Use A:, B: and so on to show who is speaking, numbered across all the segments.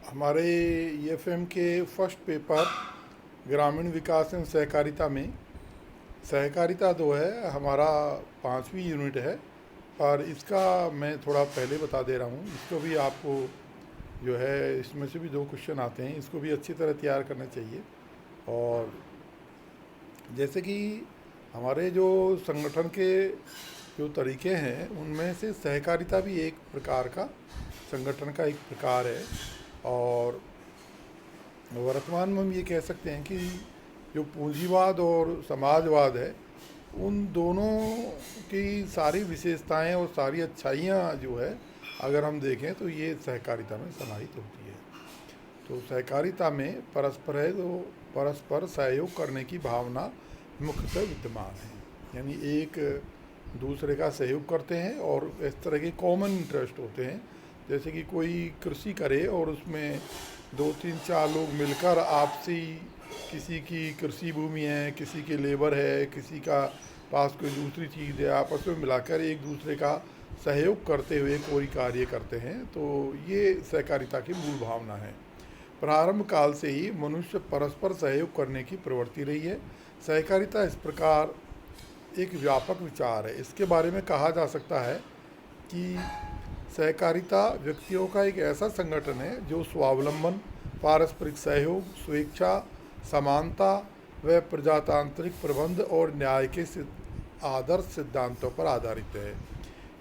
A: हमारे ईएफएम के first paper ग्रामीण विकास एवं सहकारिता में सहकारिता जो है हमारा 5वीं यूनिट है। और इसका मैं थोड़ा पहले बता दे रहा हूँ, इसको भी आपको जो है इसमें से भी 2 क्वेश्चन आते हैं, इसको भी अच्छी तरह तैयार करना चाहिए। और जैसे कि हमारे जो संगठन के जो तरीके हैं उनमें से सहकारिता भी एक प्रकार का संगठन का एक प्रकार है। और वर्तमान में हम ये कह सकते हैं कि जो पूंजीवाद और समाजवाद है उन दोनों की सारी विशेषताएं और सारी अच्छाइयाँ जो है अगर हम देखें तो ये सहकारिता में समाहित होती है। तो सहकारिता में परस्पर सहयोग करने की भावना मुख्यतः विद्यमान है, यानी एक दूसरे का सहयोग करते हैं और इस तरह के कॉमन इंटरेस्ट होते हैं। जैसे कि कोई कृषि करे और उसमें 2 3 4 लोग मिलकर आपसी, किसी की कृषि भूमि है, किसी की लेबर है, किसी का पास कोई दूसरी चीज़ है, आपस में मिलाकर एक दूसरे का सहयोग करते हुए कोई कार्य करते हैं, तो ये सहकारिता की मूल भावना है। प्रारंभ काल से ही मनुष्य परस्पर सहयोग करने की प्रवृत्ति रही है। सहकारिता इस प्रकार एक व्यापक विचार है। इसके बारे में कहा जा सकता है कि सहकारिता व्यक्तियों का एक ऐसा संगठन है जो स्वावलंबन, पारस्परिक सहयोग, स्वेच्छा, समानता व प्रजातांत्रिक प्रबंध और न्याय के आदर्श सिद्धांतों पर आधारित है।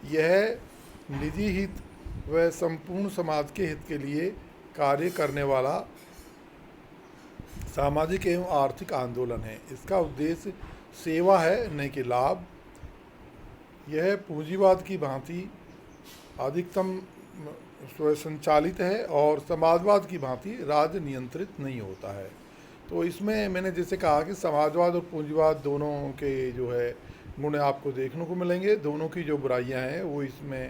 A: यह निजी हित व संपूर्ण समाज के हित के लिए कार्य करने वाला सामाजिक एवं आर्थिक आंदोलन है। इसका उद्देश्य सेवा है, न कि लाभ। यह पूंजीवाद की भांति अधिकतम स्वसंचालित है और समाजवाद की भांति राज्य नियंत्रित नहीं होता है। तो इसमें मैंने जैसे कहा कि समाजवाद और पूंजीवाद दोनों के जो है गुण आपको देखने को मिलेंगे। दोनों की जो बुराइयां हैं वो इसमें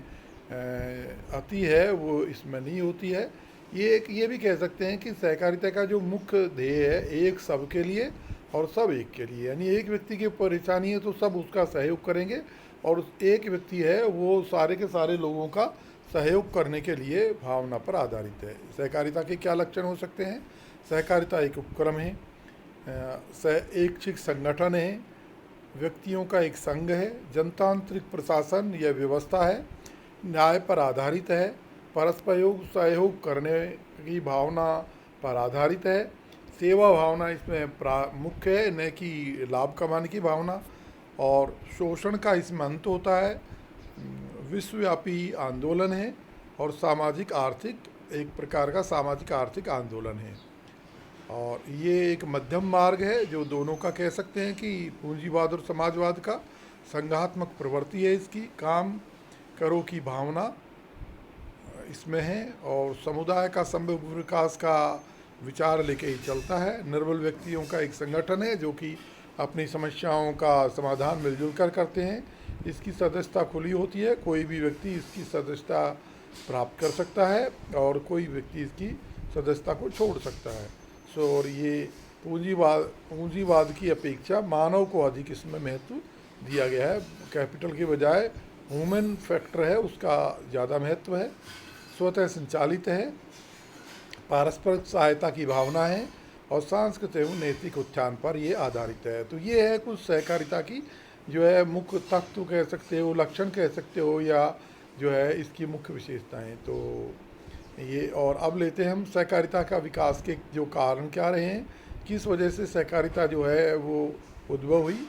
A: अति है, वो इसमें नहीं होती है। ये भी कह सकते हैं कि सहकारिता का जो मुख्य ध्येय है एक सबके लिए और सब एक के लिए, यानी एक व्यक्ति की परेशानी है तो सब उसका सहयोग करेंगे, और एक व्यक्ति है वो सारे के सारे लोगों का सहयोग करने के लिए भावना पर आधारित है। सहकारिता के क्या लक्षण हो सकते हैं? सहकारिता एक उपक्रम है, ऐच्छिक संगठन है, व्यक्तियों का एक संघ है, जनतांत्रिक प्रशासन या व्यवस्था है, न्याय पर आधारित है, परस्पर सहयोग करने की भावना पर आधारित है, सेवा भावना इसमें मुख्य है, न कि लाभ कमाने की भावना, और शोषण का इसमें अंत होता है, विश्वव्यापी आंदोलन है, और सामाजिक आर्थिक एक प्रकार का सामाजिक आर्थिक आंदोलन है। और ये एक मध्यम मार्ग है जो दोनों का कह सकते हैं कि पूंजीवाद और समाजवाद का संघात्मक प्रवृत्ति है। इसकी काम करो की भावना इसमें है, और समुदाय का समग्र विकास का विचार लेके ही चलता है। निर्बल व्यक्तियों का एक संगठन है जो कि अपनी समस्याओं का समाधान मिलजुल कर करते हैं। इसकी सदस्यता खुली होती है, कोई भी व्यक्ति इसकी सदस्यता प्राप्त कर सकता है और कोई व्यक्ति इसकी सदस्यता को छोड़ सकता है। और ये पूंजीवाद की अपेक्षा मानव को अधिक इसमें महत्व दिया गया है। कैपिटल के बजाय ह्यूमन फैक्टर है उसका ज़्यादा महत्व है। स्वतः संचालित है, पारस्परिक सहायता की भावना है, और सांस्कृतिक एवं नैतिक उत्थान पर ये आधारित है। तो ये है कुछ सहकारिता की जो है मुख्य तत्व कह सकते हो, लक्षण कह सकते हो, या जो है इसकी मुख्य विशेषताएं। तो ये, और अब लेते हैं हम सहकारिता का विकास के जो कारण क्या रहे हैं, किस वजह से सहकारिता जो है वो उद्भव हुई।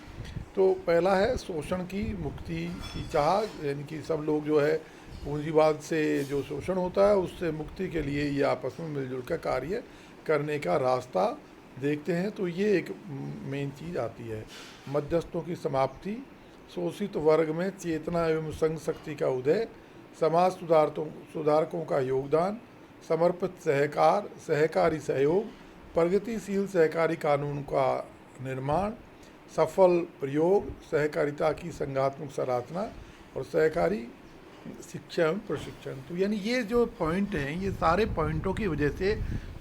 A: तो पहला है शोषण की मुक्ति की चाह, यानी कि सब लोग जो है पूंजीवाद से जो शोषण होता है उससे मुक्ति के लिए ये आपस में मिलजुल कर कार्य करने का रास्ता देखते हैं। तो ये एक मेन चीज़ आती है। मध्यस्थों की समाप्ति, शोषित वर्ग में चेतना एवं संघ शक्ति का उदय, समाज सुधारकों का योगदान, समर्पित सहकार, सहकारी सहयोग, प्रगतिशील सहकारी कानून का निर्माण, सफल प्रयोग, सहकारिता की संघात्मक सराहना, और सहकारी शिक्षा एवं प्रशिक्षण। तो यानी ये जो पॉइंट हैं ये सारे पॉइंटों की वजह से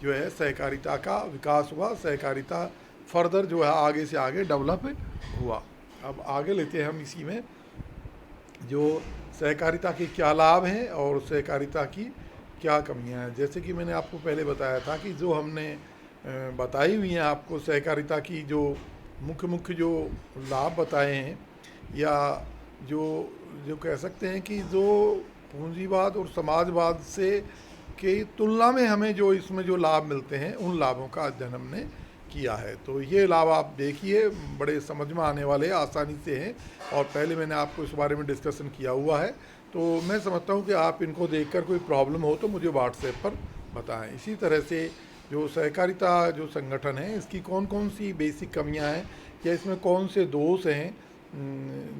A: जो है सहकारिता का विकास हुआ, सहकारिता फर्दर जो है आगे से आगे डेवलप हुआ। अब आगे लेते हैं हम इसी में जो सहकारिता के क्या लाभ हैं और सहकारिता की क्या कमियां हैं। जैसे कि मैंने आपको पहले बताया था कि जो हमने बताई हुई हैं आपको सहकारिता की जो मुख्य मुख्य जो लाभ बताए हैं, या जो जो कह सकते हैं कि जो पूंजीवाद और समाजवाद से की तुलना में हमें जो इसमें जो लाभ मिलते हैं, उन लाभों का अध्ययन हमने किया है। तो ये लाभ आप देखिए, बड़े समझ में आने वाले आसानी से हैं, और पहले मैंने आपको इस बारे में डिस्कशन किया हुआ है। तो मैं समझता हूँ कि आप इनको देखकर कोई प्रॉब्लम हो तो मुझे व्हाट्सएप पर बताएं। इसी तरह से जो सहकारिता जो संगठन है, इसकी कौन कौन सी बेसिक कमियां हैं या इसमें कौन से दोष हैं,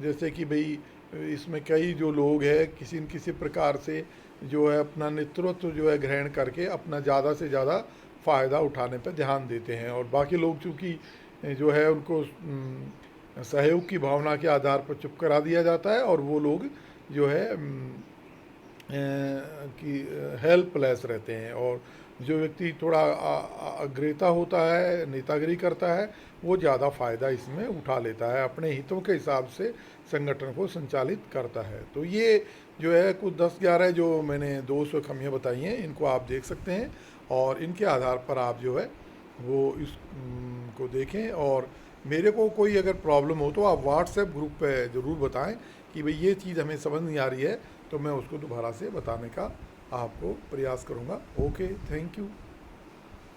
A: जैसे कि भाई इसमें कई जो लोग हैं किसी न किसी प्रकार से जो है अपना नेतृत्व जो है ग्रहण करके अपना ज़्यादा से ज़्यादा फ़ायदा उठाने पर ध्यान देते हैं, और बाकी लोग चूँकि जो है उनको सहयोग की भावना के आधार पर चुप करा दिया जाता है, और वो लोग जो है कि हेल्पलेस रहते हैं। और जो व्यक्ति थोड़ा अग्रेता होता है, नेतागिरी करता है, वो ज़्यादा फ़ायदा इसमें उठा लेता है, अपने हितों के हिसाब से संगठन को संचालित करता है। तो ये जो है कुछ 10-11 जो मैंने 200 कमियाँ बताई हैं, इनको आप देख सकते हैं, और इनके आधार पर आप जो है वो इस को देखें। और मेरे को कोई अगर प्रॉब्लम हो तो आप व्हाट्सएप ग्रुप पे ज़रूर बताएं कि भाई ये चीज़ हमें समझ नहीं आ रही है, तो मैं उसको दोबारा से बताने का आपको प्रयास करूँगा। Okay, thank you.